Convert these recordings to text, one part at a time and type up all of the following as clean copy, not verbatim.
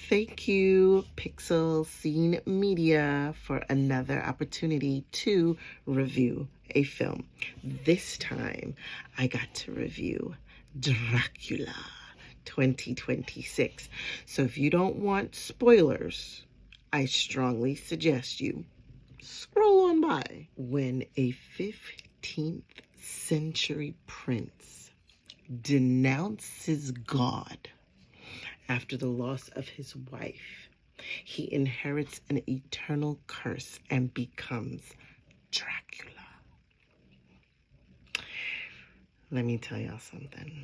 Thank you, Pixel Scene Media, for another opportunity to review a film. This time, I got to review Dracula 2026. So if you don't want spoilers, I strongly suggest you scroll on by. When a 15th century prince denounces God after the loss of his wife, he inherits an eternal curse and becomes Dracula. Let me tell y'all something.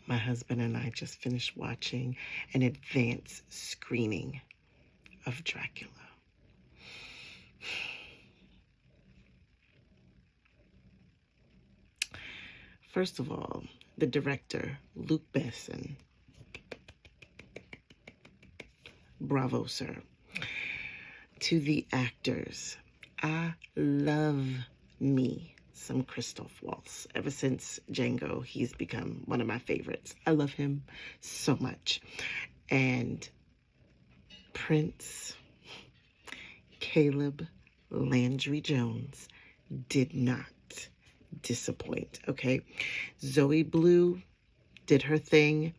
My husband and I just finished watching an advanced screening of Dracula. First of all, the director, Luc Besson. Bravo, sir. To the actors, I love me some Christoph Waltz. Ever since Django, he's become one of my favorites. I love him so much. And Prince Caleb Landry Jones did not disappoint, okay? Zoë Bleu did her thing,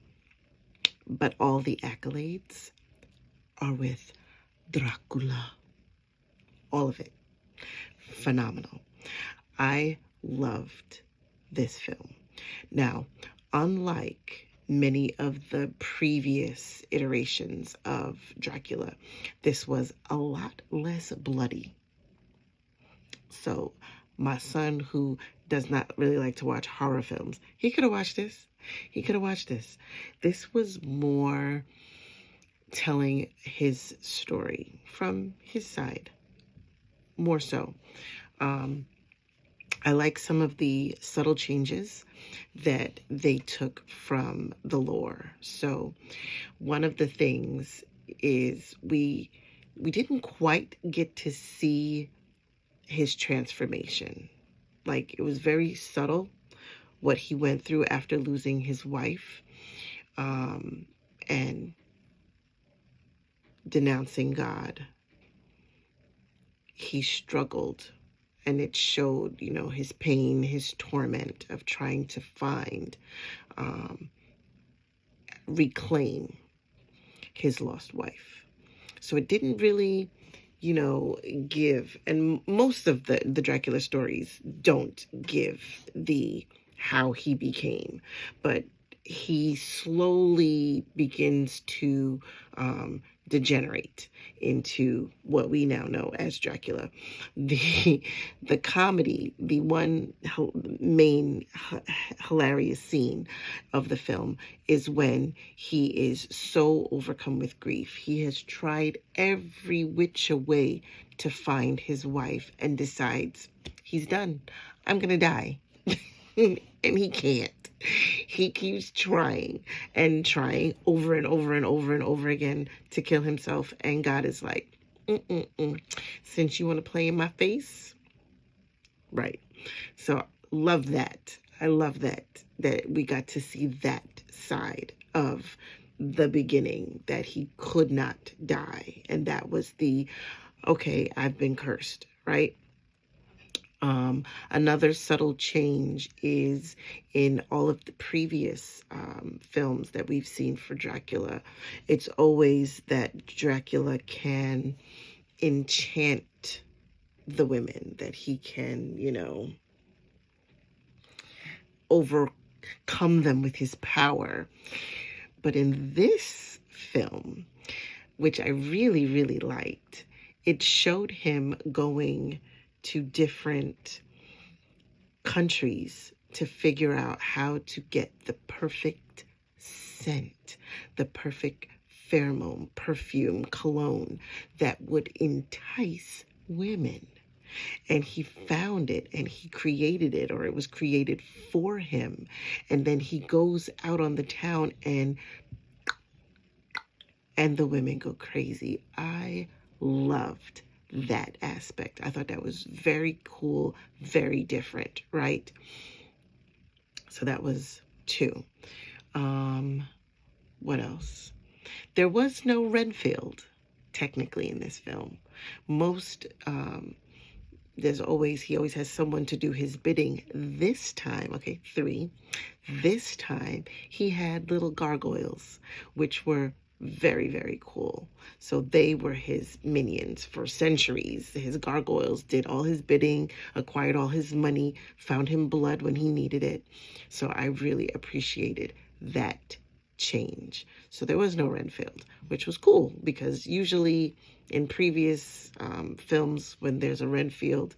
but all the accolades are with Dracula. All of it. Phenomenal. I loved this film. Now, unlike many of the previous iterations of Dracula, this was a lot less bloody. So my son, who does not really like to watch horror films, he could have watched this. He could have watched this. This was more telling his story from his side, more so. I like some of the subtle changes that they took from the lore. So one of the things is we didn't quite get to see his transformation. Like, it was very subtle what he went through after losing his wife, and denouncing God. He struggled, and it showed, his pain, his torment of trying to find, reclaim his lost wife. So it didn't really, give, and most of the Dracula stories don't give the how he became, but he slowly begins to degenerate into what we now know as Dracula. The comedy, the one main hilarious scene of the film is when he is so overcome with grief. He has tried every which way to find his wife and decides he's done. I'm gonna die. And he can't. He keeps trying and trying over and over and over and over again to kill himself. And God is like, since you want to play in my face, right? So love that. I love that we got to see that side of the beginning, that he could not die. And that was the, okay, I've been cursed, right? Another subtle change is in all of the previous films that we've seen for Dracula. It's always that Dracula can enchant the women, that he can, overcome them with his power. But in this film, which I really, really liked, it showed him going to different countries to figure out how to get the perfect scent, the perfect pheromone, perfume, cologne that would entice women. And he found it, and he created it, or it was created for him. And then he goes out on the town, and the women go crazy. I loved that aspect. I thought that was very cool, very different, right? So that was 2. What else? There was no Renfield, technically, in this film. Most, he always has someone to do his bidding. This time, okay, 3. This time, he had little gargoyles, which were very, very cool. So they were his minions for centuries. His gargoyles did all his bidding, acquired all his money, found him blood when he needed it. So I really appreciated that change. So there was no Renfield, which was cool, because usually in previous films, when there's a Renfield,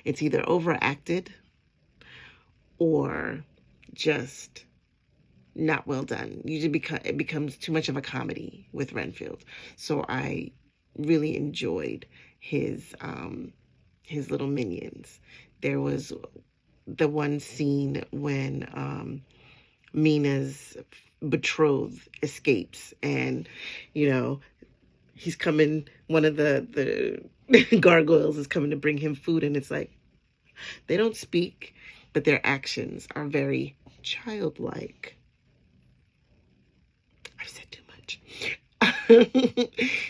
it's either overacted or just not well done. Usually it becomes too much of a comedy with Renfield. So I really enjoyed his little minions. There was the one scene when Mina's betrothed escapes, and he's coming, one of the gargoyles is coming to bring him food, and it's like, they don't speak, but their actions are very childlike. I've said too much.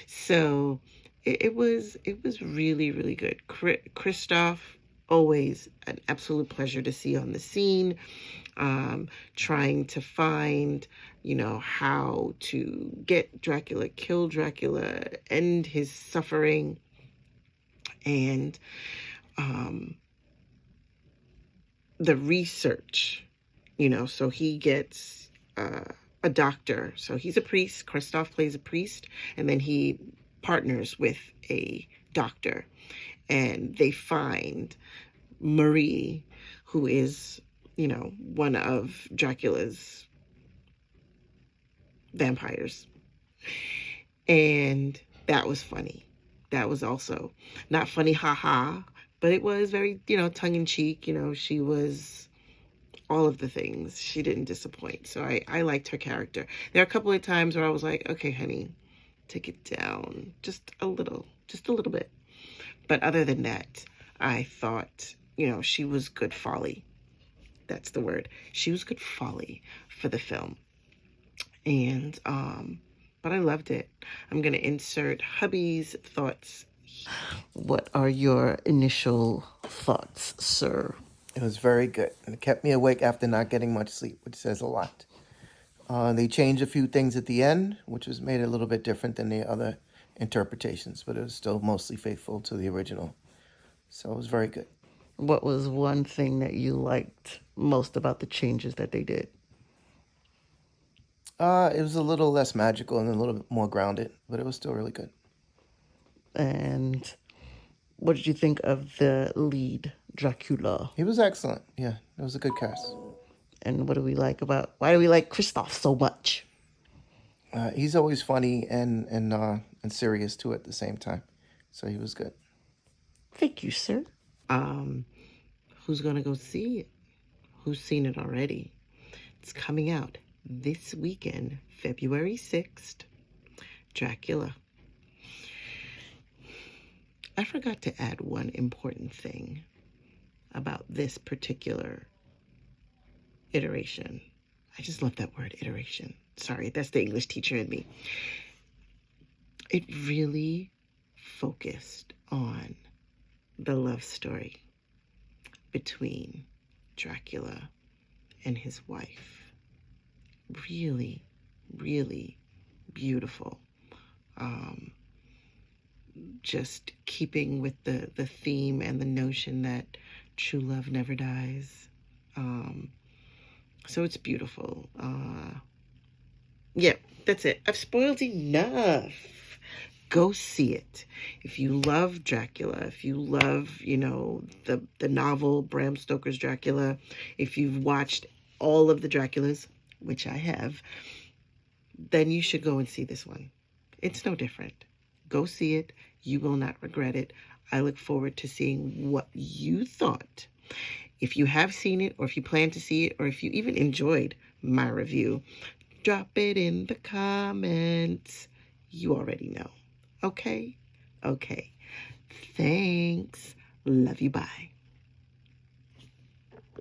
So it was really, really good. Christoph, always an absolute pleasure to see on the scene, trying to find, how to get Dracula, kill Dracula, end his suffering. And the research, so he gets a doctor. So he's a priest. Christoph plays a priest, and then he partners with a doctor, and they find Marie, who is, one of Dracula's vampires. And that was funny. That was also not funny, haha, but it was very, tongue-in-cheek. She was all of the things. She didn't disappoint. So I liked her character. There are a couple of times where I was like, okay, honey, take it down just a little bit. But other than that, I thought, she was good folly. That's the word. She was good folly for the film. And, but I loved it. I'm going to insert hubby's thoughts. What are your initial thoughts, sir? It was very good. And it kept me awake after not getting much sleep, which says a lot. They changed a few things at the end, which was made a little bit different than the other interpretations, but it was still mostly faithful to the original. So it was very good. What was one thing that you liked most about the changes that they did? It was a little less magical and a little bit more grounded, but it was still really good. And what did you think of the lead, Dracula? He was excellent. Yeah, it was a good cast. And why do we like Christoph so much? He's always funny and serious too at the same time. So he was good. Thank you, sir. Who's gonna go see it? Who's seen it already? It's coming out this weekend, February 6th. Dracula. I forgot to add one important thing about this particular iteration. I just love that word, iteration. Sorry, that's the English teacher in me. It really focused on the love story between Dracula and his wife. Really, really beautiful. Just keeping with the theme and the notion that true love never dies. So it's beautiful. Yeah, that's it. I've spoiled enough. Go see it. If you love Dracula, if you love, the novel Bram Stoker's Dracula, if you've watched all of the Draculas, which I have, then you should go and see this one. It's no different. Go see it. You will not regret it. I look forward to seeing what you thought. If you have seen it, or if you plan to see it, or if you even enjoyed my review, drop it in the comments. You already know. Okay? Okay. Thanks. Love you. Bye.